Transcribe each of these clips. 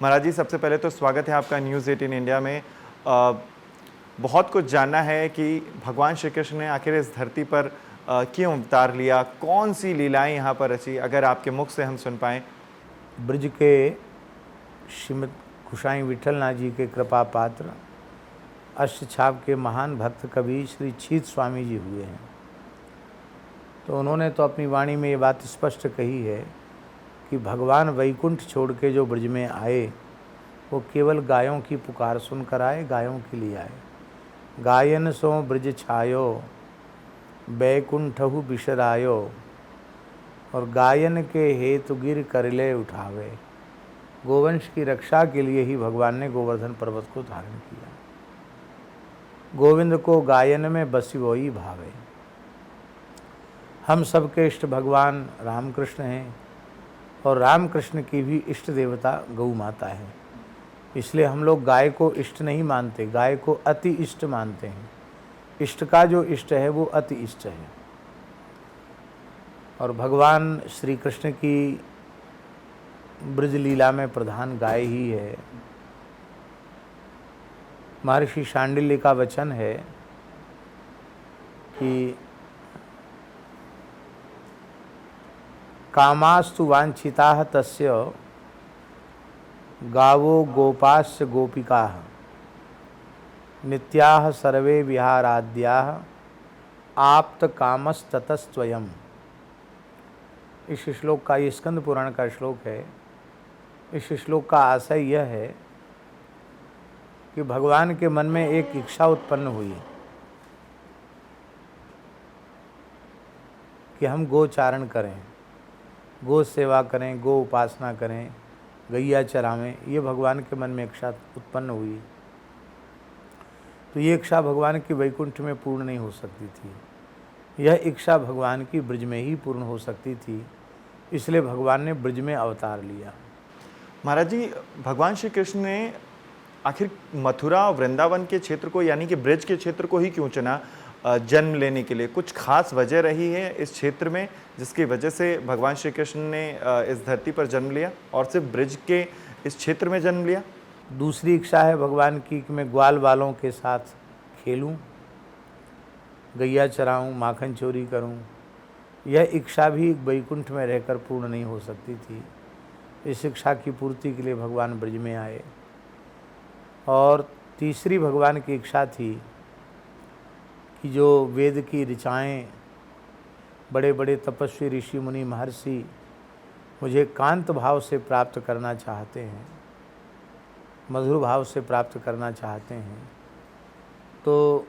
महाराज जी, सबसे पहले तो स्वागत है आपका न्यूज़ 18 इंडिया में। बहुत कुछ जानना है कि भगवान श्री कृष्ण ने आखिर इस धरती पर क्यों अवतार लिया, कौन सी लीलाएं यहाँ पर रची, अगर आपके मुख से हम सुन पाएँ। ब्रज के श्रीमद कुशाई विठलनाथ जी के कृपा पात्र अष्टछाप के महान भक्त कवि श्री छीत स्वामी जी हुए हैं। तो उन्होंने तो अपनी वाणी में ये बात स्पष्ट कही है कि भगवान वैकुंठ छोड़ के जो ब्रज में आए वो केवल गायों की पुकार सुनकर आए, गायों के लिए आए। गायन सो ब्रज छायो बैकुंठहु बिसरायो, और गायन के हेतु गिर करले उठावे। गोवंश की रक्षा के लिए ही भगवान ने गोवर्धन पर्वत को धारण किया। गोविंद को गायन में बसी वही भावे। हम सबके इष्ट भगवान रामकृष्ण हैं और रामकृष्ण की भी इष्ट देवता गौ माता है। इसलिए हम लोग गाय को इष्ट नहीं मानते, गाय को अति इष्ट मानते हैं। इष्ट का जो इष्ट है वो अति इष्ट है। और भगवान श्री कृष्ण की ब्रज लीला में प्रधान गाय ही है। महर्षि शांडिल्य का वचन है कि कामास्तु वांछिताः तस्य गावो गोपास्य गोपिकाः नित्याः सर्वे विहाराद्याः आप्त कामस्ततस्त्वयम्। इस श्लोक का, ये स्कंद पुराण का श्लोक है। इस श्लोक का आशय यह है कि भगवान के मन में एक इच्छा उत्पन्न हुई कि हम गोचारण करें, गो सेवा करें, गो उपासना करें, गैया चरावें। ये भगवान के मन में इच्छा उत्पन्न हुई। तो ये इच्छा भगवान की वैकुंठ में पूर्ण नहीं हो सकती थी। यह इच्छा भगवान की ब्रज में ही पूर्ण हो सकती थी। इसलिए भगवान ने ब्रज में अवतार लिया। महाराज जी, भगवान श्री कृष्ण ने आखिर मथुरा और वृंदावन के क्षेत्र को, यानी कि ब्रज के क्षेत्र को ही क्यों चुना जन्म लेने के लिए? कुछ खास वजह रही है इस क्षेत्र में जिसकी वजह से भगवान श्री कृष्ण ने इस धरती पर जन्म लिया और सिर्फ ब्रज के इस क्षेत्र में जन्म लिया? दूसरी इच्छा है भगवान की कि मैं ग्वाल वालों के साथ खेलूं, गैया चराऊं, माखन चोरी करूं। यह इच्छा भी वैकुंठ में रहकर पूर्ण नहीं हो सकती थी। इस इच्छा की पूर्ति के लिए भगवान ब्रज में आए। और तीसरी भगवान की इच्छा थी कि जो वेद की ऋचाएँ, बड़े बड़े तपस्वी ऋषि मुनि महर्षि मुझे कांत भाव से प्राप्त करना चाहते हैं, मधुर भाव से प्राप्त करना चाहते हैं, तो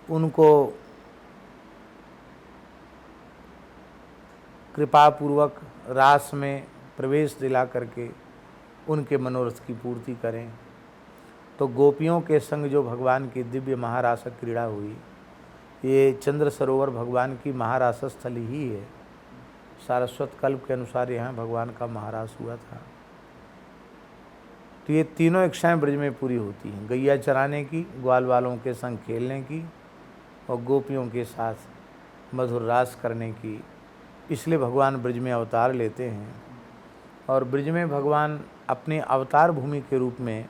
उनको कृपापूर्वक रास में प्रवेश दिला करके उनके मनोरथ की पूर्ति करें। तो गोपियों के संग जो भगवान की दिव्य महारास क्रीड़ा हुई, ये चंद्र सरोवर भगवान की महारास स्थली ही है। सारस्वत कल्प के अनुसार यहाँ भगवान का महारास हुआ था। तो ये तीनों इच्छाएं ब्रज में पूरी होती हैं, गैया चराने की, ग्वाल वालों के संग खेलने की और गोपियों के साथ मधुर रास करने की। इसलिए भगवान ब्रज में अवतार लेते हैं। और ब्रज में भगवान अपने अवतार भूमि के रूप में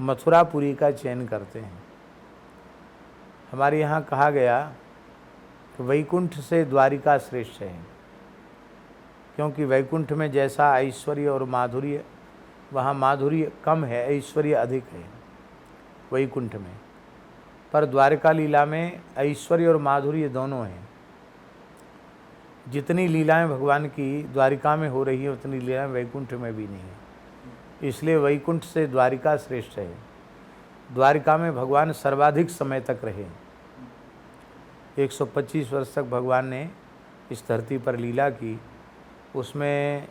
मथुरापुरी का चयन करते हैं। हमारे यहाँ कहा गया कि वैकुंठ से द्वारिका श्रेष्ठ है, क्योंकि वैकुंठ में जैसा ऐश्वर्य और माधुर्य, वहाँ माधुर्य कम है, ऐश्वर्य अधिक है वैकुंठ में। पर द्वारिका लीला में ऐश्वर्य और माधुर्य दोनों हैं। जितनी लीलाएं भगवान की द्वारिका में हो रही है उतनी लीलाएं वैकुंठ में भी नहीं है। इसलिए वैकुंठ से द्वारिका श्रेष्ठ है। द्वारिका में भगवान सर्वाधिक समय तक रहे। 125 वर्ष तक भगवान ने इस धरती पर लीला की। उसमें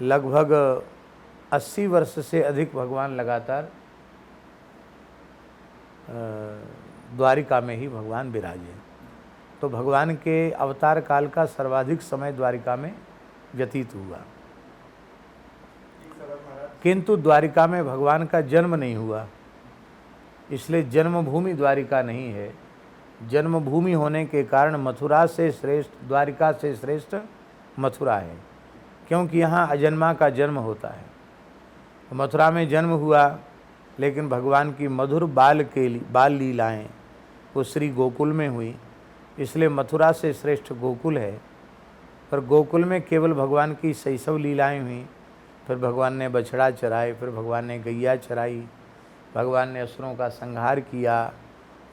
लगभग 80 वर्ष से अधिक भगवान लगातार द्वारिका में ही भगवान विराजे। तो भगवान के अवतार काल का सर्वाधिक समय द्वारिका में व्यतीत हुआ। किंतु द्वारिका में भगवान का जन्म नहीं हुआ, इसलिए जन्मभूमि द्वारिका नहीं है। जन्मभूमि होने के कारण मथुरा से श्रेष्ठ, द्वारिका से श्रेष्ठ मथुरा है, क्योंकि यहाँ अजन्मा का जन्म होता है। तो मथुरा में जन्म हुआ, लेकिन भगवान की मधुर बाल लीलाएँ वो श्री गोकुल में हुई, इसलिए मथुरा से श्रेष्ठ गोकुल है। पर गोकुल में केवल भगवान की शैशव लीलाएँ हुई, फिर भगवान ने बछड़ा चराए, फिर भगवान ने गैया चराई, भगवान ने असुरों का संहार किया,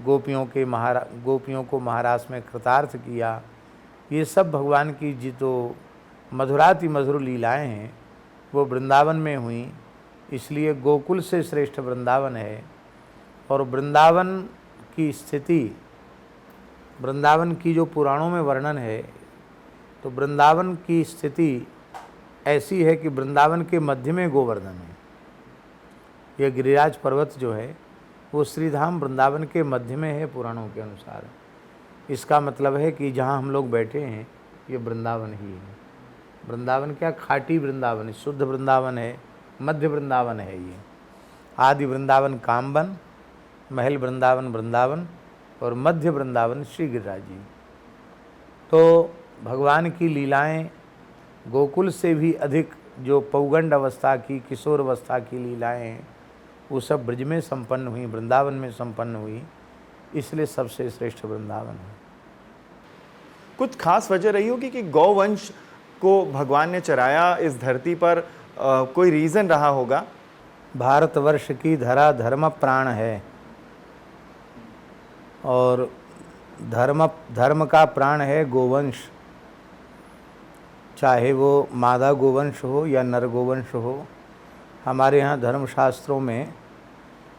गोपियों को महारास में कृतार्थ किया। ये सब भगवान की जी तो मधुराति मधुर लीलाएँ हैं वो वृंदावन में हुई, इसलिए गोकुल से श्रेष्ठ वृंदावन है। और वृंदावन की स्थिति, वृंदावन की जो पुराणों में वर्णन है, तो वृंदावन की स्थिति ऐसी है कि वृंदावन के मध्य में गोवर्धन है। यह गिरिराज पर्वत जो है वो श्रीधाम वृंदावन के मध्य में है पुराणों के अनुसार। इसका मतलब है कि जहाँ हम लोग बैठे हैं ये वृंदावन ही है। वृंदावन क्या, खाटी वृंदावन है, शुद्ध वृंदावन है, मध्य वृंदावन है। ये आदि वृंदावन कामवन, महल वृंदावन वृंदावन और मध्य वृंदावन श्री गिरिराज जी। तो भगवान की लीलाएं गोकुल से भी अधिक, जो पौगंड अवस्था की, किशोर अवस्था की लीलाएं हैं वो सब ब्रज में संपन्न हुई, वृंदावन में संपन्न हुई, इसलिए सबसे श्रेष्ठ वृंदावन है। कुछ खास वजह रही होगी कि गौवंश को भगवान ने चराया इस धरती पर, कोई रीज़न रहा होगा? भारतवर्ष की धरा धर्म प्राण है, और धर्म का प्राण है गोवंश। चाहे वो मादा गोवंश हो या नर गोवंश हो, हमारे यहाँ धर्मशास्त्रों में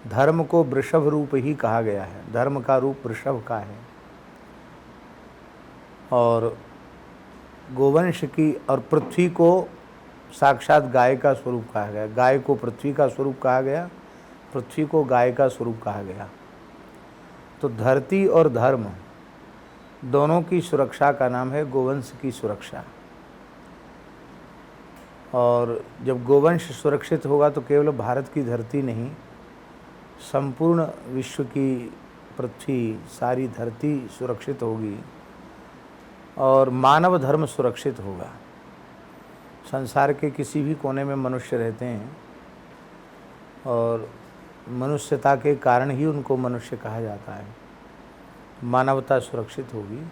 धर्म को वृषभ रूप ही कहा गया है, धर्म का रूप वृषभ का है। और गोवंश की और पृथ्वी को साक्षात गाय का स्वरूप कहा गया, गाय को पृथ्वी का स्वरूप कहा गया, पृथ्वी को गाय का स्वरूप कहा गया। तो धरती और धर्म दोनों की सुरक्षा का नाम है गोवंश की सुरक्षा। और जब गोवंश सुरक्षित होगा तो केवल भारत की धरती नहीं, संपूर्ण विश्व की पृथ्वी, सारी धरती सुरक्षित होगी और मानव धर्म सुरक्षित होगा। संसार के किसी भी कोने में मनुष्य रहते हैं और मनुष्यता के कारण ही उनको मनुष्य कहा जाता है। मानवता सुरक्षित होगी,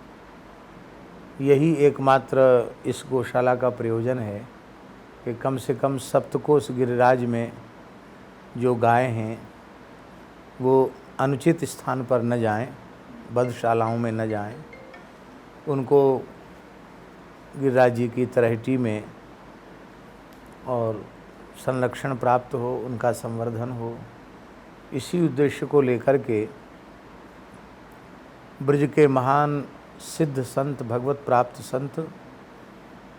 यही एकमात्र इस गौशाला का प्रयोजन है कि कम से कम सप्तकोश गिरिराज में जो गाय हैं वो अनुचित स्थान पर न जाएं, बधशालाओं में न जाएं, उनको गिरिराज जी की तलहटी में और संरक्षण प्राप्त हो, उनका संवर्धन हो। इसी उद्देश्य को लेकर के ब्रज के महान सिद्ध संत, भगवत प्राप्त संत,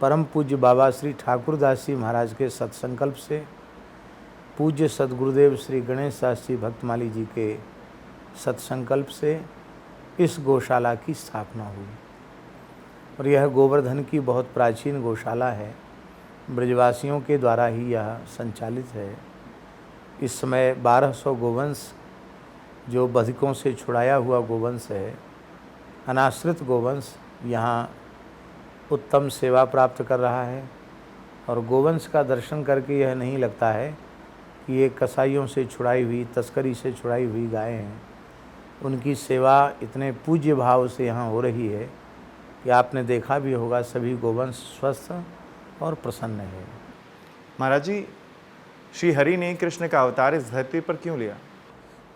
परम पूज्य बाबा श्री ठाकुरदास जी महाराज के सत्संकल्प से, पूज्य सद्गुरुदेव श्री गणेश शास्त्री भक्तमाली जी के सत्संकल्प से इस गौशाला की स्थापना हुई। और यह गोवर्धन की बहुत प्राचीन गौशाला है, ब्रजवासियों के द्वारा ही यह संचालित है। इस समय 1200 गोवंश, जो बधिकों से छुड़ाया हुआ गोवंश है, अनाश्रित गोवंश, यहाँ उत्तम सेवा प्राप्त कर रहा है। और गोवंश का दर्शन करके यह नहीं लगता है कि ये कसाईयों से छुड़ाई हुई, तस्करी से छुड़ाई हुई गायें हैं। उनकी सेवा इतने पूज्य भाव से यहाँ हो रही है कि आपने देखा भी होगा, सभी गोवंश स्वस्थ और प्रसन्न है। महाराज जी, श्री हरि ने कृष्ण का अवतार इस धरती पर क्यों लिया?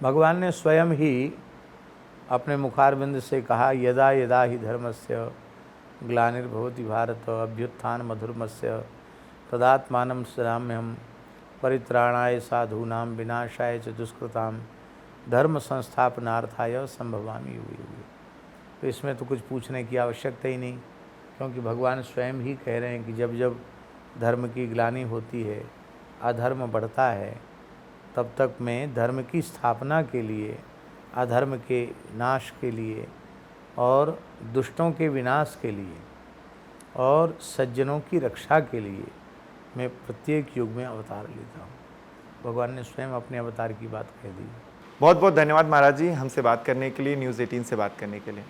भगवान ने स्वयं ही अपने मुखारविंद से कहा, यदा यदा ही धर्मस्य ग्लानिर्भवति भारत अभ्युत्थान मधुर्मस्य तदात्मानं सृजाम्यहं परित्राणाय साधूनां विनाशाय च दुष्कृतां धर्म संस्थापनार्थाय संभवामि युगे युगे। तो इसमें तो कुछ पूछने की आवश्यकता ही नहीं, क्योंकि भगवान स्वयं ही कह रहे हैं कि जब जब धर्म की ग्लानि होती है, अधर्म बढ़ता है, तब तक मैं धर्म की स्थापना के लिए, अधर्म के नाश के लिए और दुष्टों के विनाश के लिए और सज्जनों की रक्षा के लिए मैं प्रत्येक युग में अवतार लेता हूँ। भगवान ने स्वयं अपने अवतार की बात कह दी। बहुत बहुत धन्यवाद महाराज जी, हमसे बात करने के लिए, न्यूज़ 18 से बात करने के लिए।